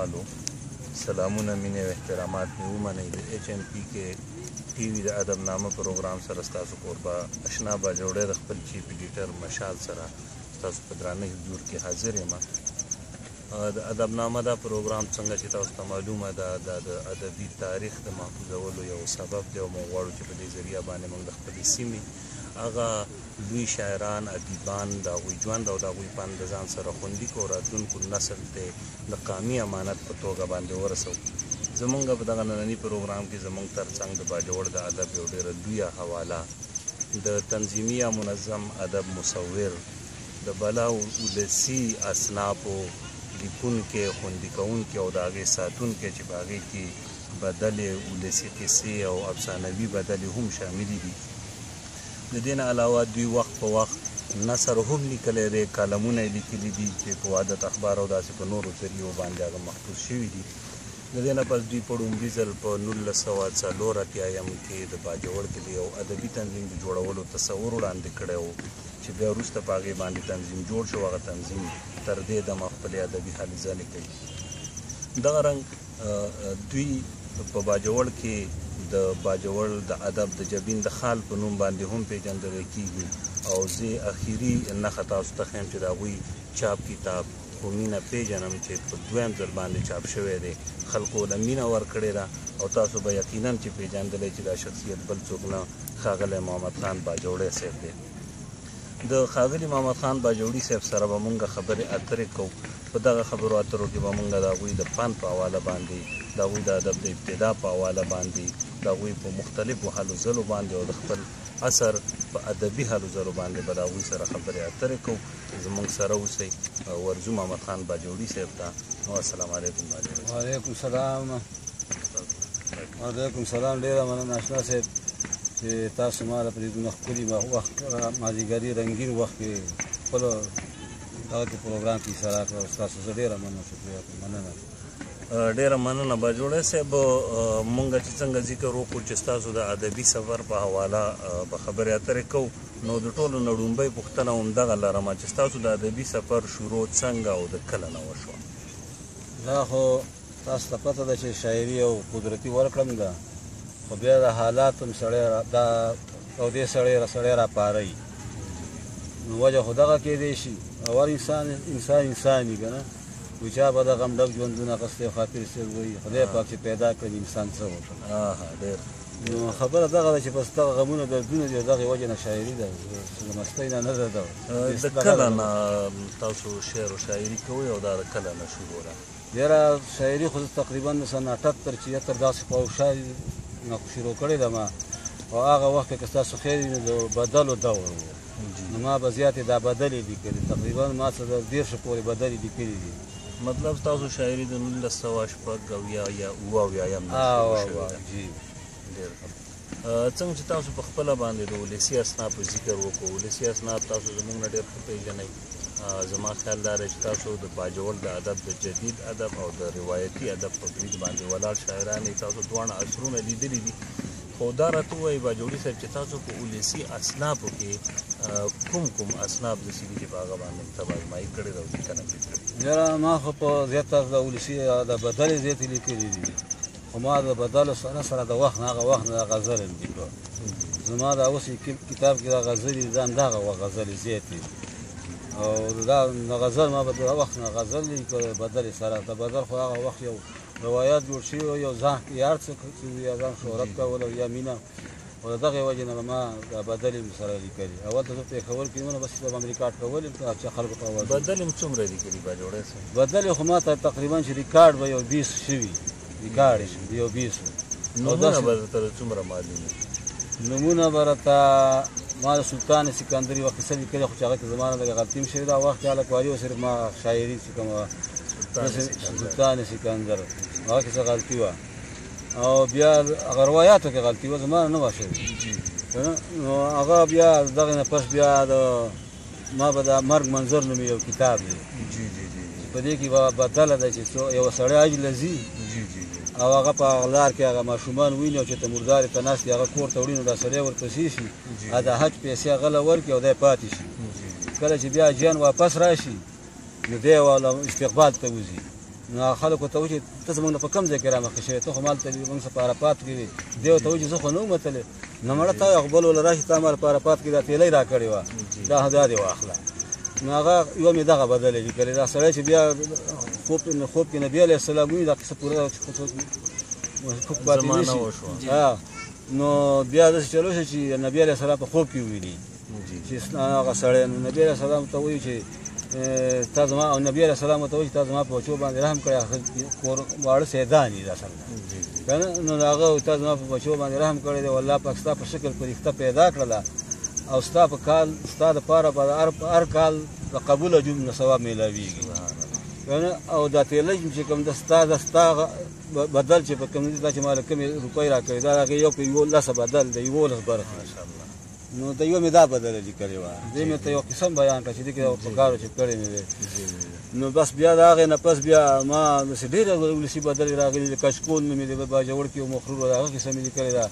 والو سلامونه مینې او احترامات مې ومنئ د HMP کې ټي وي د ادبنامه پروګرام سره ستاسو کوربه اشنا باجوړی د خپل چیف ایډیټر مشال سره ستاسو په درانه حضور کې حاضر یم. د ادبنامه دا پروګرام څنګه چې تاسو ته معلومه ده دا د ادبي تاریخ د محفوظولو یو سبب دی او موږ غواړو چې په دې ذریعه باندې موږ د خپلې سیمې هغه لوی شاعران ادیبان د هغوی ژوند او د هغوی پند د ځان سره خوندي کړو راتلونکو نسل ته د قامي امانت په توګه باندې ورسوو. زمونږ په دغه ننني پروګرام کې زمونږ ترڅنګ د باجوړ د ادب یو ډېره لویه حواله د تنظیمي یا منظم ادب مصور د بلا ولسي اصنافو لیکونکي خوندي کوونکي او د هغې ساتونکي چې په هغې کې بدلې ولسي قصې او افسانوي بدلې هم شاملې دي. د دې نه علاوه دوی وخت په وخت نثر هم لیکلی دی، کالمونه یې لیکلي دي چې په وحدت اخبار او داسې په نورو ذریعو باندې هغه محفوظ شوي دي. د دې نه پس دوی په لومړي ځل په 1984 کې د باجوړ کې د یو ادبي تنظیم د جوړولو تصور وړاندې کړی و چې بیا وروسته په هغې باندې تنظیم جوړ شو. هغه تنظیم تر دې دمه خپلې ادبي هلې ځلې کوي. دغه رنګ دوی په باجوړ کې د باجوړ د ادب د جبین د خال په نوم باندې هم پیژندل کیږي او زه اخیری نښه تاسو ته ښیم چې د هغوی چاپ کتاب خو مینه پیژنم چې په دویم ځل باندې چاپ شوی دی. خلکو له مینه ورکړې ده او تاسو به یقینا چې پیژندلی چې دا شخصیت بل څوک نه ښاغلی محمد خان باجوړی صاحب دی. د ښاغلي محمد خان باجوړي صاحب سره به مونږ خبرې اترې کوو. په دغه خبرو اترو کې به مونږ د هغوی د فن په حواله باندې د هغوی د ادب د ابتدا په حواله باندې د هغوی په مختلفو هلو ځلو باندې او د خپل اثر په ادبي هلو ځلو باندې به د هغوی سره خبرې اترې کوو. زموږ سره اوسئ. ورځو محمد خان باجوړي صاحب ته. نو السلام علیکم باجوړي. وعلیکم سلام. وعلیکم سلام. ډېره مننه اشنا صاحب چې تاسو ما له پرې دونه ښکلي وخت مازدیګري رنګین وخت کې خپلو دغه کې پروګرام کې اشاره کړه. ستاسو زه ډېره مننه شکریه مننه. ډېره مننه باجوړی صاحب. مونږ چې څنګه ذکر وکړو چې ستاسو د ادبي سفر په حواله په خبرې اترې کوو نو د ټولو نه لومړۍ پوښتنه همدغه لرم چې ستاسو د ادبي سفر شروع څنګه او د کله نه وشوه؟ دا خو تاسو ته پته ده چې شاعري او قدرتي ورکړم ده خو بیا د حالات هم سړی او دې سړی راپاروي نو وجه خو دغه کیدی شي. اول انسان وي که نه وي چا به د غم ډک ژوندونه اخیستی خاطر صاحب وایي خدای پاک چې پیدا کړم انسان څه وکړم. ډېر نو خبره دغه ده چې بس دغه غمونه دردونه دي دغې وجې نه شاعري ده د مستۍ نه ده. د کله نه تاسو شعر و شاعري کوئ او دا د کله نه شروع ده؟ یاره شاعري خو تقریبا د سن 78 چې 78 داسې خواوشا نه شروع کړې ده ما او هغه وخت کې که ستاسو خیر وي نو د بدلو دور و نو ما به زیاتې دا بدلې لیکلې تقریبا ما څه د 10 پورې بدلې لیکلې دي. مطلب تاسو شاعري د 1980 یا 79 څنګه چې تاسو په خپله باندې د ولسي اسنافو ذکر وکړو. ولسي اسناف تاسو زموږ نه ډېر ښه پېژنئ. زما خیال دا دی چې تاسو د باجوړ د ادب د جدید ادب او د روایتي ادب په برید باندې ولاړ شاعران یې تاسو دواړه عصرونه لیدلي دي. خو دا راته ووایي باجوړي صاحب چې تاسو په ولسي اسنافو کې کوم اصناف داسې دي چې په هغه باندې تبازمایي کړې ده او لیکنه پرې کړې؟ یاره ما خو په زیاته د ولسي د بدلې زیاتې لیکلي دي خو ما د بدلو سره د وخت نه هغه وخت نه غزل لیکلو. زما دا اوس کتاب کې د غزلې ځان دغه غزلې زیاتې او دا غزل ما به د وخت نه غزل لیکل بدلې سره د بدل خو هغه وخت یو روایات جوړ شوي یو ځان یار څه یا ځان شهرت کول او یا مینه او د دغې وجې نه ما دا بدلې سره لیکلي. اول ته زه پېښور کې ونه بس به مې ریکارډ کول چې خلکو ته اول بدلې هم څومره لیکلي باجوړی صاحب؟ بدلې خو ما ته تقریبا چې ریکارډ به یو 20 شوي ریکارډ یې یو 20 نومونه به درته څومره معلوم وي؟ نومونه به راته ما د سلطان سکندري یوه قصه لیکلې خو چې هغه کې زما نه لږه غلطي هم شوې ده. وخت کې هلک وایي او صرف ما شاعري چې کومه سلطان سکندر هغه کې څه غلطي وه او بیا هغه روایاتو کې غلطي وه زما نه وه شوې نو هغه بیا دغې نه پس بیا ما به د مرګ منظر نومې یو کتاب دی په دې کې به بدله ده چې یو سړی حج له ځي او هغه په لار کې هغه ماشومان ویني او چې ته مردارې ته ناست هغه کور ته وړي نو دا سړی ورپسې شي د حج پیسې هغه له ورکړي او دی پاتې شي. کله چې بیا جان واپس راشي نو دی والا استقبال ته وځي نو خلکو ته وایي چې ته زموږ نه په کوم ځای کې رامخکې شوې ته خو مالته موږ څه په عرفات کې وي دی ورته وایي چې زه خو نه وم وتلی نو مړه تا یو بل وله راشي تا مال په عرفات کې دا تیلی را کړې وه دا دې واخله نو هغه یوه مې دغه بدله لیکلې دا سړی چې بیا خوب کې نبي علیه السلام ویني دا کیسه پوره خوب پاتې نه شي نو بیا داسې چلو شو چې نبي علیه السلام په خوب کې وویني چې هغه سړی نو نبي علیه السلام ته وایي چې تا زما او نبي علیه السلام ته وایي چې تا زما په بچو باندې رحم کړی کور واړه سیدان دي دا سړی که نه نو هغه تا زما په بچو باندې رحم کړی دی والله پاک ستا په شکل فرښته پیدا کړله او ستا په کال ستا دپاره به هر کال د قبوله جوم نه ثواب میلاویږي که نه او دا تیلی چې کوم د ستا بدل چې په کوم دا چې ما له کومې روپۍ راکړې دا هغې یو په 11 بدل د 11 برخې نو د یوه مې دا بدله لیکلې وه دې مې ته یو قسم بیان کړه چې دې کې په کارو چې کړې مې وې نو بس بیا د هغې نه پس بیا ما داسې ډېرې ولسي بدلې راغلي د کشکول نوم یې د باجوړ کې یو مخرور د هغه کیسه مې لیکلې ده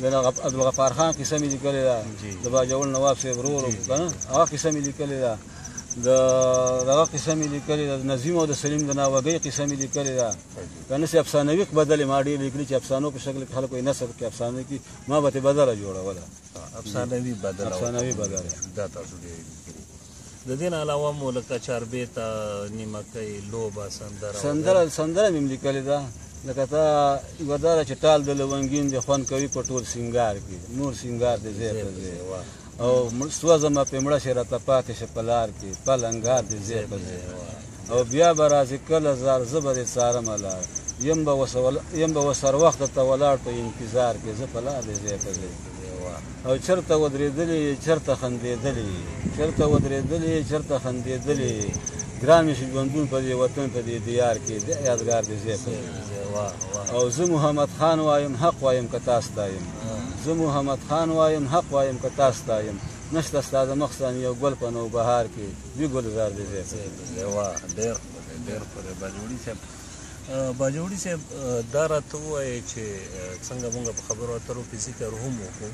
د عبدالغفار خان کیسه مې لیکلې ده د باجوړ نواب صاحب ورور که نه هغه کیسه مې لیکلې ده دغه قصه مې لیکلې ده د نظیم او د سلیم د ناوګۍ قصه مې لیکلې ده که نه چې افسانوي بدلې ما ډېر لیکلي چې افسانو په شکل کې خلکو یې نثر کې افسانه کې ما به ترې بدله جوړوله افسانوي بدله دا تاسو ډېر لیکلي د دې نه علاوه مو لکه چاربیته نیمکۍ لوبه سندره مې لیکلې ده لکه تا یوه دا ده چې ټال د لونګین دې خوند کوي په ټول سینګار کې نور سینګار دې ځای په ځای او سوځمه پې مړه شي راته پاتې شه په لار کې پل انګار دې ځای په ځای او بیا به راځي کله زار زه به دې څارمه لار یم به وسر وخته ته ولاړ په انتظار کې زه په لار دې ځای په ځای او چرته ودرېدلې چرته خندېدلې چرته ودرېدلې چرته خندېدلې ګران مې شي ژوندون په دې وطن په دې دیار کې د یادګار دې ځای په او زه محمد خان وایم حق وایم که تا ستایم زه محمد خان وایم حق وایم که تا ستایم نشته ستا د مخ څاني یو ګل په نوبهار کې وي ګلزار دې ځای ډېر ښکلی باجوړي صاحب دا راته ووایې چې څنګه مونږ په خبرو اترو کې ذکر هم وکړو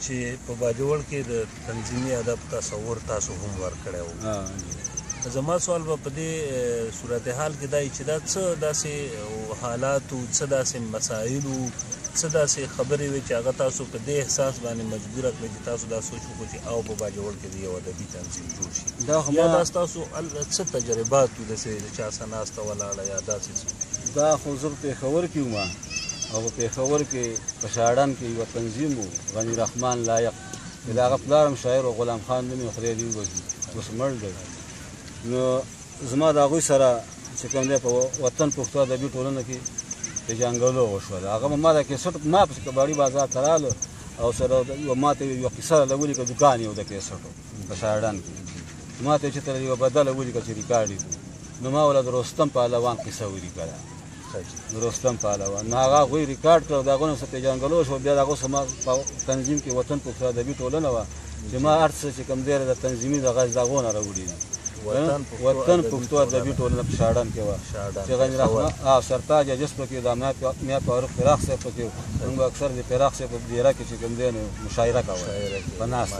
چې په باجوړ کې د تنظیمي ادب تصور تاسو هم ورکړی و زما سوال به په دې صورتحال کې دا چې دا څه داسې حالاتو څه داسې مسایلو څه داسې خبرې وې چې هغه تاسو په دې احساس باندې مجبوره کړئ چې تاسو دا سوچ وکړو چې او په باجوړ کې د یو ادبي تنظیم جوړ شي یا دا ستاسو څه تجربات وو داسې د چا سره ناسته ولاړه یا داسې څه دا خو زه په پېښور کې وم او په پېښور کې په شاړن کې یوه تنظیم و غني رحمان لایق چې د هغه پلار هم شاعر و غلام خان نوم یې خدای دې وبخښي اوس مړ دی نو زما د هغوی سره چې کوم دی په وطن پښتو ادبي ټولنه کې پېژانګلو وشوله هغه ما د کیسټ ما په کباړي بازار ته راغلو او سره ما ته یوه کیسه ولیکه دوکان یې و د کیسټو په شاړن کې ما ته چې ته یوه بدله ولیکه چې ریکارډ یې نو ما ولا د رستم پهلوان قصه ولیکله د رستم پهلوان نو هغه هغوی ریکارډ کړه د هغو نه څه پېژانګلو شو بیا د هغو څه ما په تنظیم کې وطن پښتو ادبي ټولنه وه چې ما هر څه چې کوم دی د تنظیمي دغه د هغو نه راوړي دي وطن پښتو ادبي ټولنه په شاړن کې وه چې غني رحمان سرتاج جس پکې دا میا فاروق فراق صاحب پکې موږ اکثر د فراق صاحب په دیره کې چې کوم دی نو مشاعره کوله په ناسته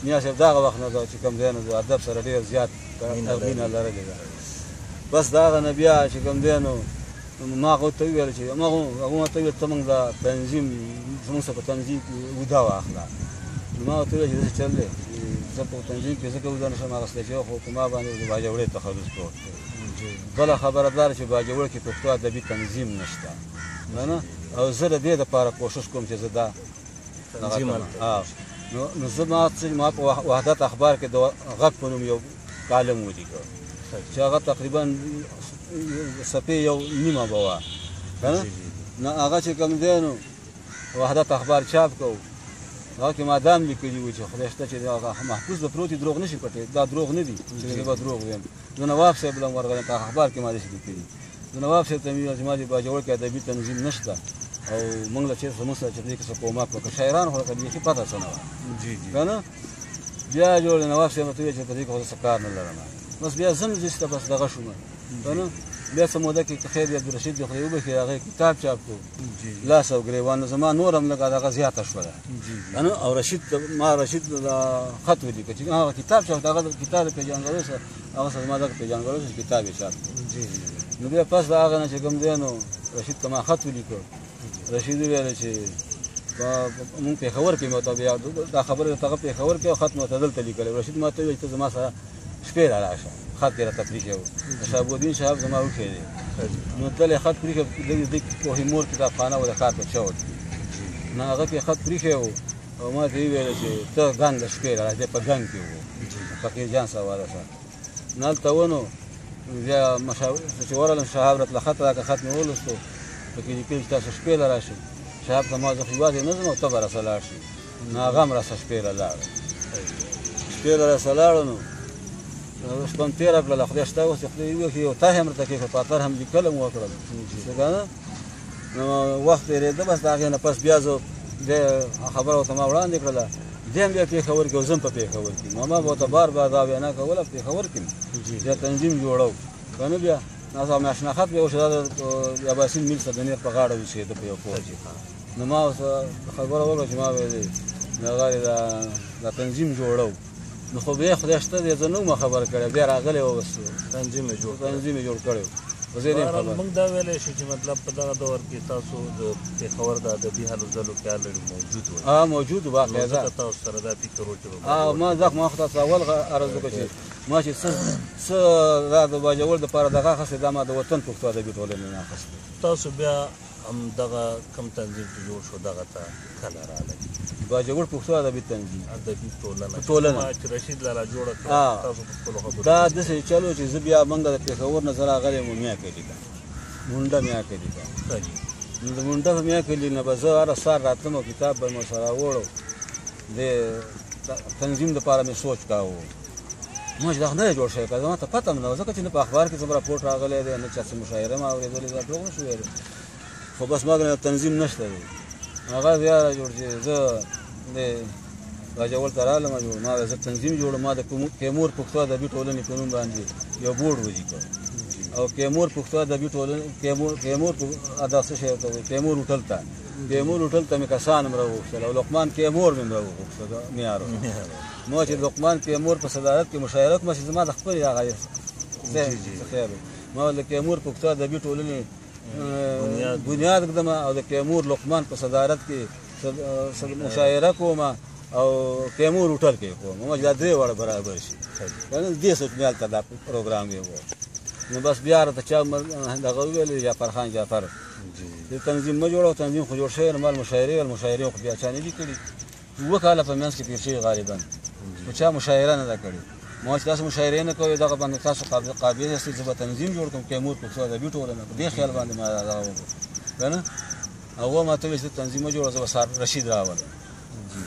میا صاحب دغه وخت نه چې کوم دی نو د ادب سره ډېر زیات مینه لرلې ده بس د هغه نه بیا چې کوم دی نو ما هغه ته وویل چې هغه ته وویل ته موږ د تنظیم زموږ سره په تنظیم کې اوده واخله نو ما ورته وویل چې داسې چل دی زه په تنظیم کې ځکه اوده نشم اخیستی چې خو په ما باندې د باجوړۍ تخلص پروت دی بله خبره دا ده چې باجوړ کې پښتو ادبي تنظیم نشته نه او زه د دې دپاره کوښښ کوم چې زه دا نو زه ما په وحدت اخبار کې د غږ په نوم یو کالم ولیکه چې هغه تقریبا صفحې یو نیمه به وه که نه نو هغه چې کوم دی نو وحدت اخبار چاپ کوو هغه کې ما دام لیکلي وو چې خدای شته چې محفوظ به پروت دروغ نه شي پټې دا دروغ نه دي چې زه به دروغ وایم د نواب صاحب له هم ورغلم په اخبار کې ما داسې لیکلي د نواب صاحب ته مې ویل چې ما د باجوړ کې ادبي تنظیم نشته او موږ له چېرته زموږ سره چې دې کې څه کومک وکړه شاعران خو راته بیخي پته څه نه وه که نه بیا جوړ د نواب صاحب ته ویل چې په دې کې خو زه څه کار نه لرم بس بیا زه مې ځای ته بس دغه شوم که نه بیا څه موده کې خیر عبدالرشید د خدای وبخښي هغه کتاب چاپ کړو لاس او ګریوان زما نور هم لږ دغه زیاته شوله او رشید ما رشید خط ولیکه چې هغه کتاب چاپ هغه کتاب د پیژنګلو سره هغه زما دغه پیژنګلو سره کتاب یې چاپ نو بیا پس د هغه نه چې کوم دی نو رشید ته ما خط ولیکه رشید ویل چې مونږ پېښور کې مو ته بیا دا خبره هغه پېښور کې خط مو ته دلته لیکلی رشید ما ته ویل چې زما سره شپې را راشه خط کې راته پرېښی و شهابالدین صاحب زما وښی دی نو تللی خط پرېښی د کوهیمور کتابخانه و د ښار په چوک نو هغه کې خط پرېښی و او ما ته یې وویل چې ته ګنګ د شپې را دی په ګنګ کې و فقیر جان صاحب والا صاحب نو هلته و نو بیا چې ورغلم شهاب راته خط راکړه خط مې ولوستو پکې لیکلي چې تاسو شپې له راشئ شهاب ته ما زه خو یوازې نه ځم او ته به راسه لاړ شي نو هغه هم راسه شپې له لاړه شپې له راسه لاړو نو شپه م تېره کړله خدای شته اوس خدای ووښي یو ته هم راته کېښود پاتر هم لیکل هم وکړل څه که نه نو وخت تېرېده بس د هغې نه پس بیا زه خبره ورته ما وړاندې کړله دی هم بیا پېښور کې او زه هم په پېښور کې ما به ورته بار بار دا وینا کوله پېښور کې بیا تنظیم جوړو که نه بیا ناڅاپه مې اشناخط بیا وشو دا د یاباسین میل صدنیر په غاړه ویسېده په یو کور کې نو ما ورته خبره وکړه چې ما ویلې هغه دا تنظیم جوړو نو خو بیا خدای شته دی زه نه وم خبر کړی بیا راغلی و اوس تنظیم یې جوړ کړی و موږ دا ویلی شو چې مطلب په دغه دور کې تاسو د پېښور د ادبي هلو ځلو کې الرېډي موجود وئ موجود و باقاعده ځکه تاسو سره دا فکر و چې ما خو تاسو اول عرض وکړه چې ما چې څه دا د باجوړ دپاره دغه اخیستی دا ما د وطن پښتو ادبي ټولنې نه اخیستی تاسو بیا هم دغه کوم تنظیم چې جوړ شو دغه ته کله راغلی باجوړ پښتو ادبي تنظیم ادبي ټولنه چې رشید لالا جوړه کړه تاسو په خپلو خبرو دا داسې چلو چې زه بیا موږ د پېښور نه زه راغلی وم میاکلي ته مونډه میاکلي ته نو د مونډه په میاکلي نه به زه هره سهار راتلم او کتاب به مې سره راوړو د تنظیم دپاره مې سوچ کاوه ما چې دا نه دی جوړ شوی که زما ته پته هم نه وه ځکه چې نه په اخبار کې څوم راپورټ راغلی دی نه چا څه مشاعره مې اورېدلې دا ټول نه شو ویلی خو بس ما تنظیم نشته دی هغه بیا را جوړ چې زه د باجوړ ته رالم ما زه تنظیم جوړم ما د کیمور پښتو ادبي ټولنې په نوم باندې یو بورډ وجي کړ او کیمور پښتو ادبي ټولنې کیمور ادا څه شی ورته وایي کیمور هوټل ته مې کسان هم راوغوښتل او لقمان کیمور مې هم راوغوښته معیار نو چې لقمان کیمور په صدارت کې مشاعره کومه چې زما د خپلې هغه خیر ما د کیمور پښتو ادبي ټولنې بنیاد ږدم او د کیمور لقمان په صدارت کې مشاعره کوم او کیمور هوټل کې کوم ما چې دا درې واړه برابر شي دې سوچ مې هلته دا پروګرام یې و نو بس بیا راته چا دغه وویل جعفر خان جعفر د تنظیم مه جوړوه تنظیم خو جوړ شوی نو مال مشاعرې خو بیا چا نه دي کړي 2 کاله په منځ کې تېر شوي غالبا خو چا مشاعره نه ده کړې ما چې تاسو مشاعرې نه کوئ دغه باندې تاسو قابل یاستئ زه به تنظیم جوړ کړم کیمور پښتو ادبي ټولنه په دې خیال باندې ما دغه وکړو که نه هغه ما ته ویل چې تنظیم مه جوړوه زه به سهار رشید راولم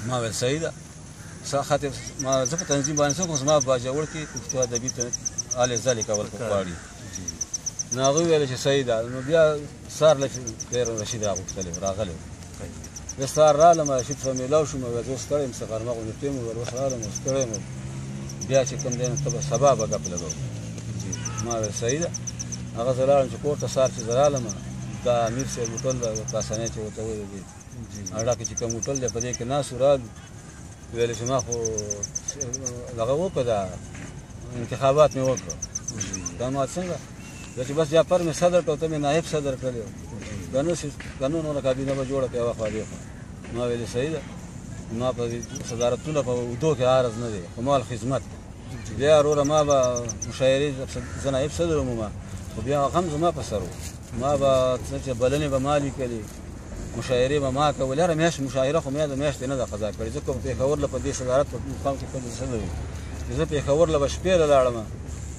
ما ویل صحیح ده خاطر ما زه په تنظیم باندې څه کوم زما په باجوړ کې پښتو ادبي هلې ځلې کول غواړي نو هغه ویل چې صحیح ده نو بیا سهار رشید راغلی زه سهار رالم رشید سره میلاو شوم زه اوس ستړی یم څه غرمه غوندې ټیم ور اوس رالم اوس ستړی یم بیا چې کوم دی نو ته به سبا به ګپ لګوو ما ویل صحیح ده هغه زه لاړم چې کور ته سهار چې زه رالم دا امیر صاحب هوټل ده کاسنۍ چې ورته ویل دي اډه کې چې کوم هوټل دی په دې کې ناست وو ویل چې ما خو دغه وکړه دا انتخابات مې وکړه دا ما څنګه دا چې بس جعفر مې صدر کړ ته مې نایب صدر کړی و قانون ولا کابینه به جوړه کړې هغه خوا دې خوا ما ویلې صحیح ده ما په صدارتونه په اوږدو کې عرض نه دی خو مال خدمت بیا وروره ما به مشاعرې زه نایب صدر وم خو بیا هغه هم زما په سر و ما به څه چې بلنې به ما لیکلې مشاعرې به ما کولې هره میاشت مشاعره خو مې د میاشتې نه ده قضا کړې ځکه پېښور له په دې صدارت په مقام کې پلې صدر وم چې زه پېښور له به شپې له لاړم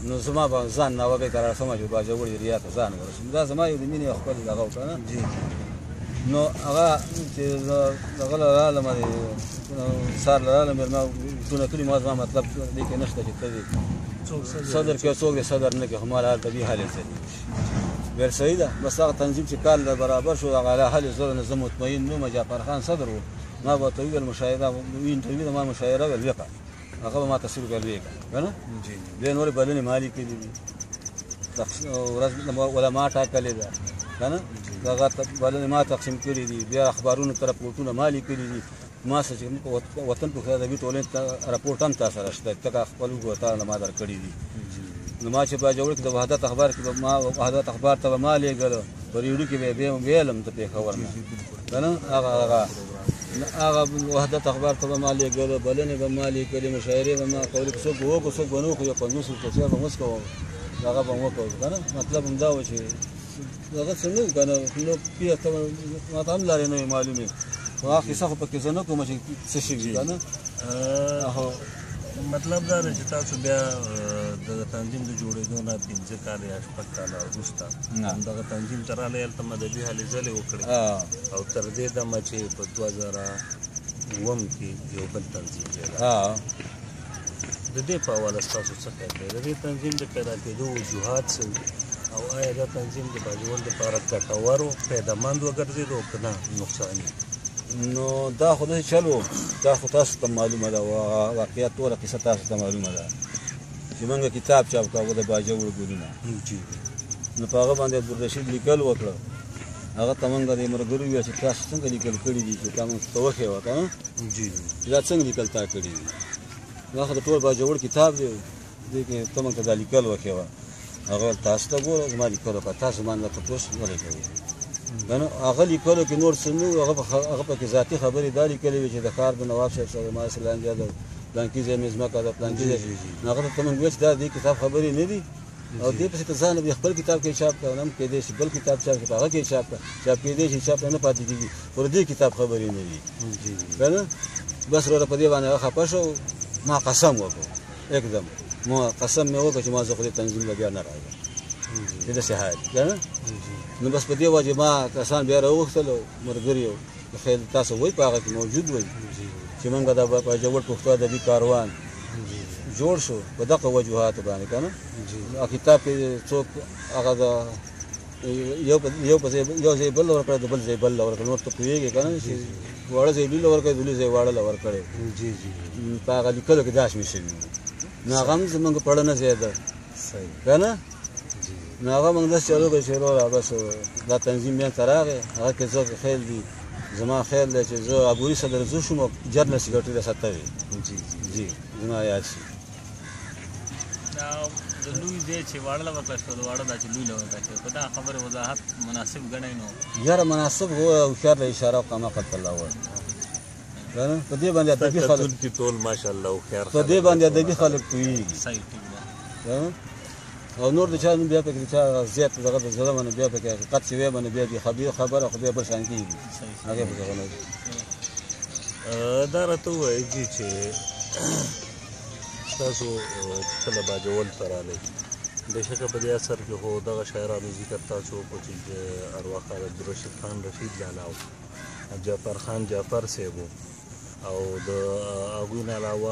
نو زما به ځان ناوګی ته راسمه چې باجوړ ایریا ته ځان ورسوم دا زما یو د مینې یو خپل دغه و که نه نو هغه چې دغه له رالم سهار له رالم ما ټونه کړي ما زما مطلب دې کې نشته چې ته دې صدر کې څوک دې صدر نه کې خو ما له هلته بې حالې ځلي ویل صحیح ده بس هغه تنظیم چې کال برابر شو هغه له حالې زره نه زه مطمئن نوم جعفر خان صدر و ما به ورته وویل مشاعره انټرویو ده ما مشاعره ویل وکړه هغه به ما ته څه وکړل ویې کړه که نه بیا نورې بلنې ما لیکلي دي ورځ علما ټاکلې ده که نه دغه بلنې ما تقسیم کړي دي بیا اخبارونو ته راپورټونه ما لیکلي دي ما څه چې وطن پښتو ادبي ټولنې ته راپورټ هم تا سره شته ته خپل وګوره تا ما درکړي دي نو ما چې باجوړ کې د وحدت اخبار کې ما وحدت اخبار ته به ما لېږله په ریډیو کې به ویلم د پېښور نه که نه هغه وحدت اخبار ته به ما لېږله بلنې به ما لیکلې مشاعرې به ما کولې که څوک به وکړو څوک به نه وکړو یو 50 روپۍ به موس کوو هغه به م وکړو که نه مطلب همدا و چې هغه څه نه وو که نه نو پیه ته ما ته هم لارې نه وې معلومې خو هغه کیسه خو پکې زه نه کوم چې څه شوي که نه مطلب دا دی چې تاسو بیا د تنظیم د جوړېدو نه 15 کاله یا 6 کاله وروسته همدغه تنظیم ته راغلی هلته مدبي هلې ځلې وکړې او تر دې دمه چې په 2007 کې یو بل تنظیم پیدا د دې په حواله ستاسو څه خیال دی د دې تنظیم د پیدا کېدو وجوهات څه او آیا دا تنظیم د باجوړ لپاره ګټور او فایدهمند وګرځېد او که نه نقصاني نو دا خو داسې چل و دا خو تاسو ته معلومه ده واقعیت ټوله قصه تاسو ته معلومه ده چې موږ کتاب چاپ کاوه د باجوړ ګلونه نو په هغه باندې عبدالرشید لیکل وکړه هغه ته موږ د ملګرو ویل چې تاسو څنګه لیکل کړي دي چې تا موږ ته وښیوه که نه دا څنګه لیکل تا کړي دي دا خو د ټول باجوړ کتاب دی دې کې ته موږ ته دا لیکل وښیوه هغه تاسو ته ګوره زما لیکل وکړه تاسو باندې تپوس ولې کوئ که نه هغه لیکلو کې نور څه نه وو هغه پکې ذاتي خبرې دا لیکلې وې چې د ښار د نواب صاحب سره ما سلانجه د پلانکي ځای مې ځمکه ده پلانکي ځای نو هغه ته موږ ویل چې دا دې کتاب خبرې نه دي او دې پسې ته ځان خپل کتاب کې چاپ کړه هم کېدای شي بل کتاب چاپ کړه هغه کې چاپ کېدای شي چاپ نه پاتې کېږي پر دې کتاب خبرې نه دي که نه بس وروره په دې باندې هغه خفه شو ما قسم وکړو एकदम ما قسم مې وکړ چې ما زه خو دې تنظیم له بیا نه راځم چې داسې حال که نه نو بس په دې وجه ما کسان بیا راوغوښتل او ملګري خیل تاسو وایي په هغه کې موجود وایي چې موږ د باجوړ پښتو ادبي کاروان جوړ شو په دغه وجوهاتو باندې که نه کتاب کې څوک هغه د یو ځای بل ورکړی د بل ځای بل ورکړی نور ته پوهېږې که نه چې واړه ځای بل ورکړی بلې ځای واړه له ورکړی په هغه لیکلو کې دا شمېر شوي نو هغه هم زموږ پړنه ځای ده که نه نو هغه موږ داسې چالو کړو چې وروره بس دا تنظیم بیا ته راغی هغه کې څوک خیل دي زما خیال دی چې زه عبوري صدر زه شوم او جنرال سیکرټري ریاست وي جی زما یاد شي د لوی دی چې واړه له ورکړه شوه د واړه دا چې لوی له ورکړه شوه په دا خبرې وضاحت مناسب ګڼئ نو یاره مناسب هو هوښیار له اشاره او قامقت الله وایي که نه په دې باندې ادبي خلک ټول ماشاءالله هوښیار په دې باندې ادبي خلک پوهېږي صحیح ټیک ده او نور د چا نوم بیا پکې د چا زیات دغه د زړه باندې بیا پکې حقیقت چې وی باندې بیا خبره خو بیا بل شان کېږي هغې پکې غلط دا راته ووایي چې تاسو کله باجوړ ته راغلی بېشکه په دې اثر کې خو دغه شاعرانو ذکر تاسو وکړو چې ارواښاد عبدالرشید خان رشید لالا و جعفر خان جعفر صاحب او د هغوی نه علاوه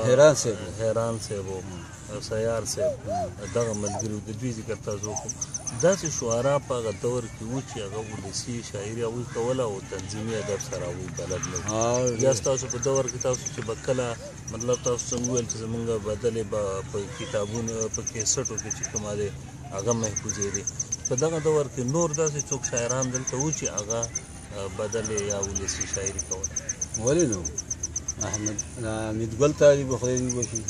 حیران صاحب و سیار صاحب دغه ملګري د دوی ذکر تاسو وکړو داسې شعرا په هغه دور کې وو چې هغه ولسي شاعري هغوی کوله او تنظیمي ادب سره هغوی بلد نه وو بیا ستاسو په دور کې تاسو چې به کله مطلب تاسو څنګه وویل چې زمونږ بدلې به په کتابونو په کیسټو کې چې کومه دی هغه محفوظېدې په دغه دور کې نور داسې څوک شاعران دلته وو چې هغه بدلې یا ولسي شاعري کوله ولې نو احمد حمیدګل طالب خدای دې وبخښي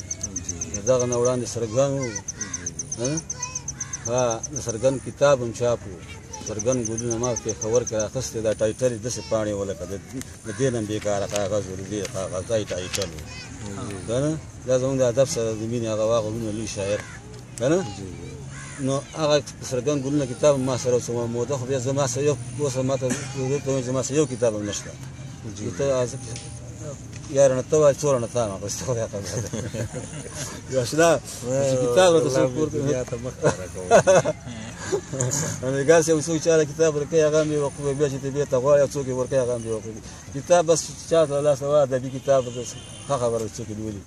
دغه نه وړاندې سرګن و د سرګن کتاب هم چاپ و سرګن ګلونه ما پېښور کې راخیستی دا ټایټل یې داسې پاڼې ولکه د دې نه بېکاره کاغذ و د دې کاغذ دا یې ټایټل و که نه دا زموږ د ادب سره د مینې هغه واغلونه لوی شاعر که نه نو هغه سرګن ګلونه کتاب ما سره څه موده خو بیا زما سره یو اوس ما ته زما سره یو کتاب هم نشته یارانه ته وایي څوره نه تا ما بس خدای خبره ده یو اشنا چې کتاب ورته څوک پورته امریکا چې څوک چاله کتاب ورکوي هغه هم یې وقوفوي بیا چې ته بېرته غواړي او څوک یې ورکوي هغه هم یې وقوفوي کتاب بس چا ته لاسه وا ادبي کتاب ښه خبره څوک یې لولي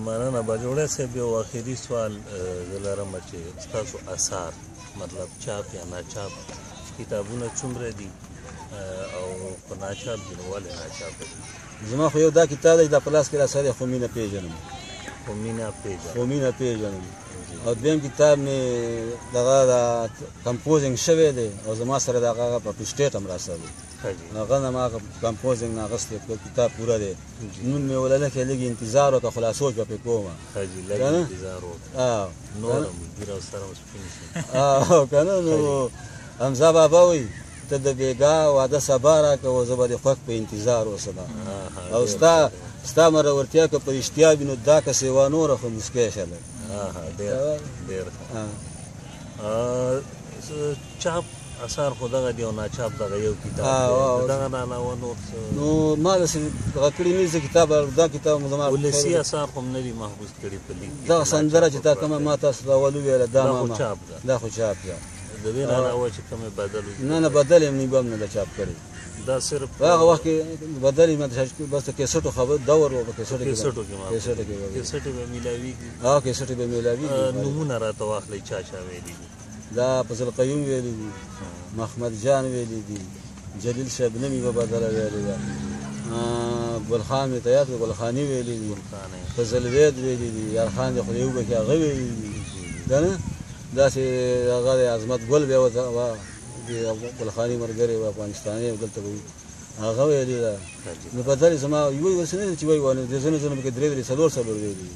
مننه باجوړی صاحب یو آخري سوال زه لرم چې ستاسو اثار مطلب چاپ یا ناچاپ کتابونه څومره دي او په ناچاپ دي نو ولې ناچاپ دي زما خو یو دا کتاب دی دا په لاس کې راسره خو مینه پېژنم خو مینه پېژنم خو مینه پېژنم او دویم کتاب مې دغه د کمپوزینګ شوی دی او زما سره د هغه په پسټیټ هم راسره دی هغه نه ما کمپوزینګ نه اخیستی کتاب پوره دی نون مې ولله کې لږ انتظار وکړه خو لا سوچ به پرې کوم که نه نو حمزه بابا وایي ته د بېګا واده سبا راکړه زه به د خوښ په انتظار اوسم او ستا مرورتیا که په رښتیا وي نو دا کسې وا نوره خو مسکی شه لږ ډېر چاپ اثر خو دغه دی او ناچاپ دغه یو کتاب دی دغه نه علاوه نور نو ما داسې دغه کړي نه زه کتاب دا کتاب زما ولسي اثار خو هم نه دي محفوظ کړي په لیک دغه سندره چې تا کومه ما تاسو ته اول وویله دا خو چاپ ده د دې نه علاوه چې کومې بدل نه بدل یې هم به هم نه ده چاپ کړی دا صرف هغه وخت کې بدل یې بس د کیسټو خبر دور و په کیسټو کې به میلاویږي کیسټې به میلاویږي نومونه راته واخلئ چا ویلي دي دا فضل قیوم ویلی دي محمد جان ویلی دي جلیل شبنمی به بدله ویلی ده ګلخان مې ته یاد کړه ګلخاني ویلی دي فضل وید ویلی دي یارخان د خدای وبکې هغه ویلی دي که نه داسې هغه د عظمت ګل بیا د ګلخاني ملګری و افغانستاني دلته به وي هغه ویلي ده نو بدل یې زما یوه ورسې نه دی چې وایي وانه د ځینو ځینو پکې درې درې څلور ویلي دي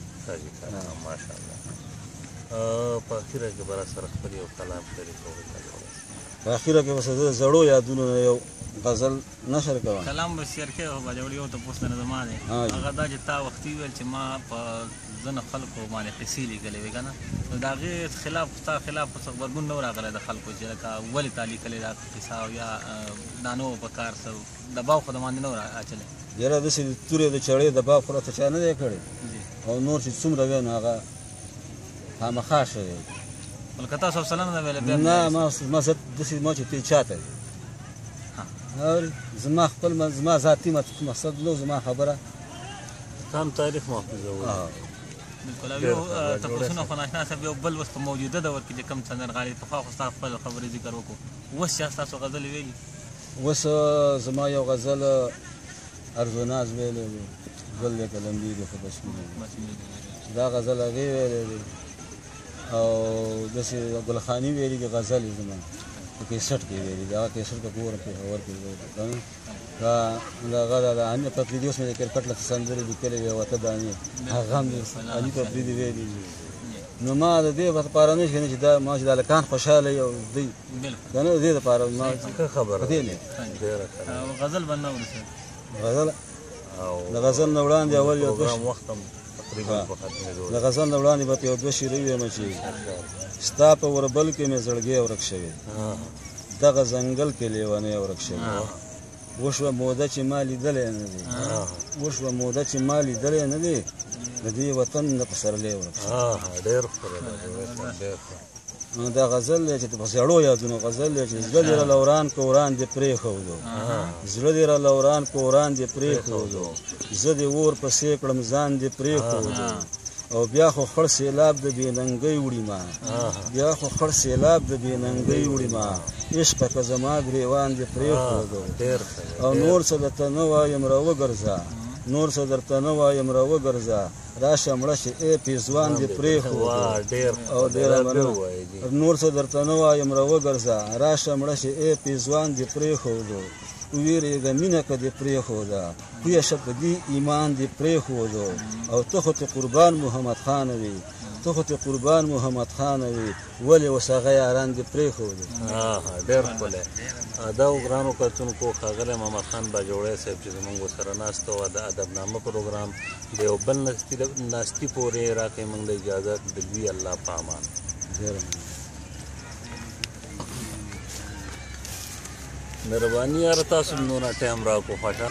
ماشاءالله په اخره کې به راسره خپل یو کلام شریک وکړئ په اخره کې به زه د زړو یادونو نه یو غزل نشر کوم کلام به شیر کې خو به جوړ یو ته پوښتنه زما دی هغه دا چې تا وختي ویل چې ما په ځینو خلکو باندې قصې لیکلې وې که نه نو د هغې خلاف ستا خلاف څه غبرګون نه و راغلی د خلکو چې لکه ولې تا لیکلې دا قصه او یا دا نه و په کار څه دباو خو د باندې نه و اچلی یاره داسې د تورې د چړې دباو خو راته چا نه دی کړی او نور چې څومره وی نو هغه خامخا شوی بلکې تاسو سلام نه ویلې نه ما زه داسې ما چې تی چاته زما خپل زما ذاتي مقصد نو زما خبره کم تاریخ محفوظول بالکل او یو تپوسونه خو ناشنا صاحب یو بل اوس په موجوده دور کې چې کوم سندرغاړي پخوا خو ستا خپل خبرې ذکر وکړو اوس چې ستاسو غزلې ویلي اوس زما یو غزل ارزوناز ویلی دی ګل دی که لمبي دی خو بسمي دا غزل هغې ویلی دی او داسې ګلخاني ویلي دي غزل یې زما په کیسټ کې ویلي دي هغه کیسټ که ګورم پېښور کې ویلي دا هغه د امیر پفریدي اوس مې د کرکټ له سندرې لیکلې وې وته دانې هغه هم علي پفریدي ویلي دي نو ما د دې لپاره نه چې دا ما چې د هلکان خوشحاله یو دی که نه د دې لپاره ما خبره دې نه غزل به نه ورسېد غزل د غزل نه وړاندې اول یو د غزل نه وړاندې به یو دوه شعرې ویمه چې ستا په وربل کې مې زړګی ورک شوی دغه ځنګل کې لیونی ورک شوی وشوه موده چې ما لیدلی نه دی وشوه موده چې ما لیدلی نه دی د دې وطن د پسرلی ورک شوی دا غزل دی چې په زړو یادونو غزل دی چې زړه دې راله وران که وران دې پرېښودو زړه دې راله وران که وران دې پرېښودو زه دې اور پسې کړم ځان دې پرېښودو او بیا خو خړ سیلاب د بېننګۍ وړي ما بیا خو خړ سیلاب د بېننګۍ وړي ما عشقه که زما ګرېوان دې پرېښودو او نور څه درته نه وایم راوګرځه نور څه درته نه وایم راوګرځه راشه مړه شي ای پېزوان دې پرېښودو او ډېره مننه نور څه درته نه وایم راوګرځه راشه مړه شي ای پېزوان دې پرېښودو ویرېږه مینه که دې پرېښوده پویه شه په دې ایمان دې پرېښودو او ته خو ته قربان محمد خانه وي ته خو ته قربان محمد خانه وي ولې اوس هغه یاران دې پرېښودو ډېر ښکلی دا و ګرانو کتونکو ښاغلی محمد خان باجوړی صاحب چې زموږ ورسره ناسته وه د ادبنامه پروګرام د یو بل ناستي پورې راکوي موږ له اجازت د لوی الله په امان مهرباني یاره تاسو نونه ټایم راکړو خوښه